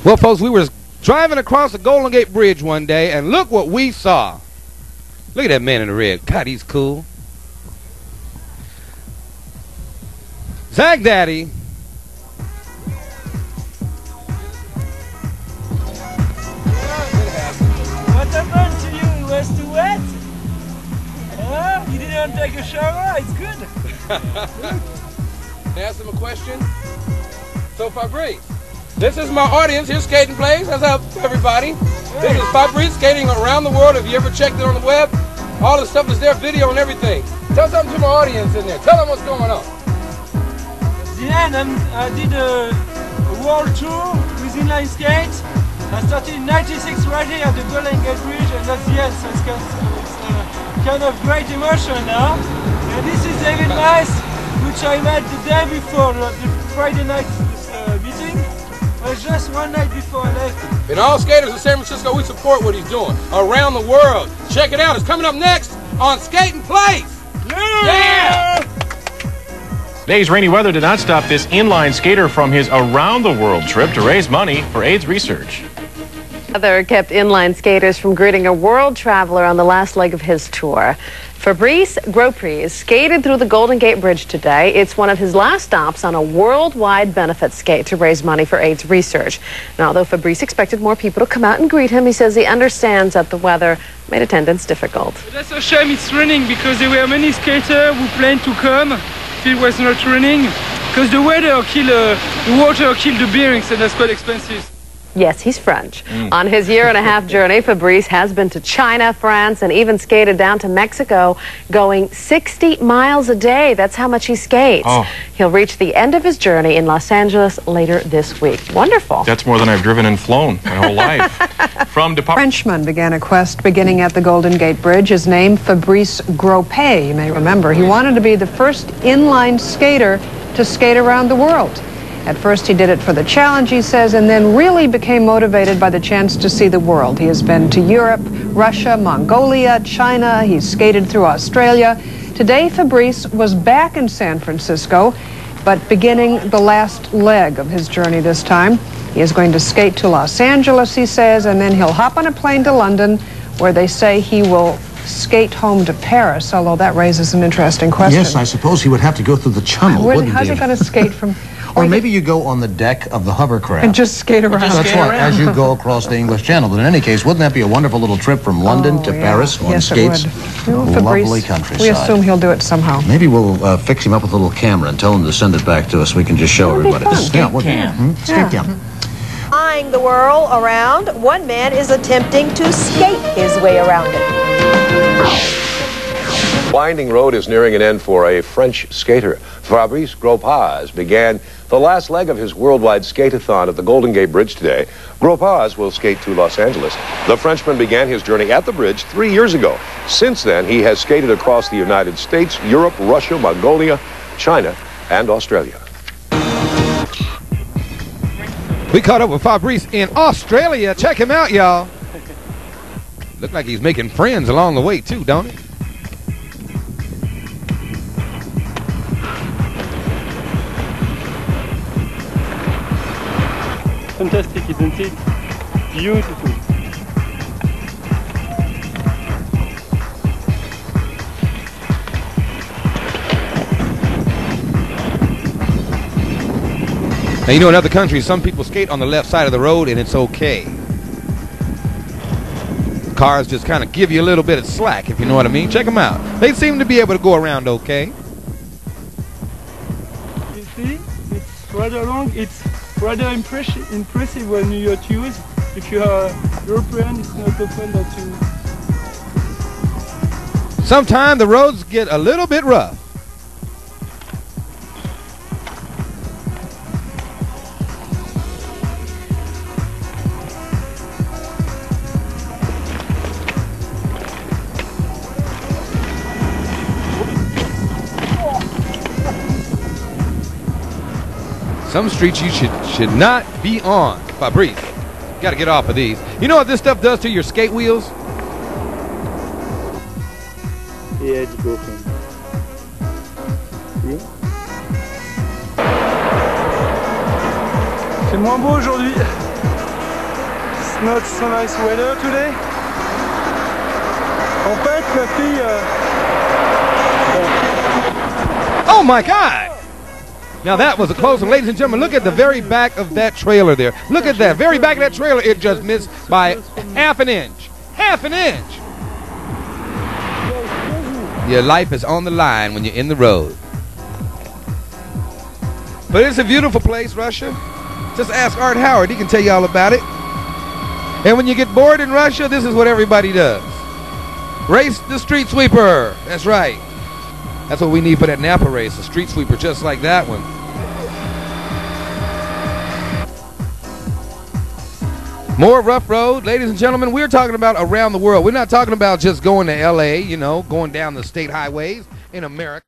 Well, folks, we were driving across the Golden Gate Bridge one day, and look what we saw. Look at that man in the red. God, he's cool. Zag Daddy. What happened to you? It was too wet? You didn't take a shower? It's good. Can I ask him a question? So, Fabrice, this is my audience here, Skatin Plays. What's up, everybody? This is Fabrice skating around the world. If you ever checked it on the web, all the stuff is there, video and everything. Tell something to my audience in there. Tell them what's going on. At the end, I did a world tour with inline skate. I started in '96 right here at the Golden Gate Bridge, and that's the end. So it's kind of great emotion now. And this is David Mice, which I met the day before the Friday night meeting. It was just one night before I left. And all skaters in San Francisco, we support what he's doing around the world. Check it out. It's coming up next on Skatin Plays. Yeah! Today's rainy weather did not stop this inline skater from his around-the-world trip to raise money for AIDS research. Weather kept inline skaters from greeting a world traveler on the last leg of his tour. Fabrice Gropaiz skated through the Golden Gate Bridge today. It's one of his last stops on a worldwide benefit skate to raise money for AIDS research. Now, although Fabrice expected more people to come out and greet him, he says he understands that the weather made attendance difficult. That's a shame it's raining, because there were many skaters who planned to come if it was not raining, because the water killed the bearings, and that's quite expensive. Yes, he's French. On his year-and-a-half journey, Fabrice has been to China, France, and even skated down to Mexico, going 60 miles a day. That's how much he skates. Oh. He'll reach the end of his journey in Los Angeles later this week. Wonderful. That's more than I've driven and flown my whole life. Frenchman began a quest beginning at the Golden Gate Bridge. His name, Fabrice Gropaiz, you may remember. He wanted to be the first inline skater to skate around the world. At first he did it for the challenge, he says, and then really became motivated by the chance to see the world. He has been to Europe, Russia, Mongolia, China. He's skated through Australia. Today, Fabrice was back in San Francisco, but beginning the last leg of his journey this time. He is going to skate to Los Angeles, he says, and then he'll hop on a plane to London, where they say he will skate home to Paris, although that raises an interesting question. Yes, I suppose he would have to go through the channel, wouldn't he? How's he going to skate from... Or maybe you go on the deck of the hovercraft. And just skate around. That's right, as you go across the English Channel. But in any case, wouldn't that be a wonderful little trip from London to Paris on skates? Yes, it would. Lovely countryside. We assume he'll do it somehow. Maybe we'll fix him up with a little camera and tell him to send it back to us. We can just show everybody. Skate cam. Flying the world around, one man is attempting to skate his way around it. Winding road is nearing an end for a French skater. Fabrice Gropaiz began the last leg of his worldwide skate-a-thon at the Golden Gate Bridge today. Gropaiz will skate to Los Angeles. The Frenchman began his journey at the bridge 3 years ago. Since then, he has skated across the United States, Europe, Russia, Mongolia, China, and Australia. We caught up with Fabrice in Australia. Check him out, y'all. Look like he's making friends along the way, too, don't he? Fantastic, isn't it? Beautiful. Now, you know, in other countries, some people skate on the left side of the road, and it's okay. Cars just kind of give you a little bit of slack, if you know what I mean. Check them out. They seem to be able to go around okay. You see, it's rather long. It's rather impressive when you use. If you are European, it's not often that you... Sometimes the roads get a little bit rough. Some streets you should not be on. Fabrice, got to get off of these. You know what this stuff does to your skate wheels? Yeah, it's broken. See? C'est moins beau aujourd'hui. not so nice weather today. En fait, ma fille... Oh my God! Now that was a close one. Ladies and gentlemen, look at the very back of that trailer there. Look at that. Very back of that trailer, it just missed by half an inch. Half an inch! Your life is on the line when you're in the road. But it's a beautiful place, Russia. Just ask Art Howard. He can tell you all about it. And when you get bored in Russia, this is what everybody does. Race the street sweeper. That's right. That's what we need for that Napa race, a street sweeper just like that one. More Rough Road. Ladies and gentlemen, we're talking about around the world. We're not talking about just going to L.A., you know, going down the state highways in America.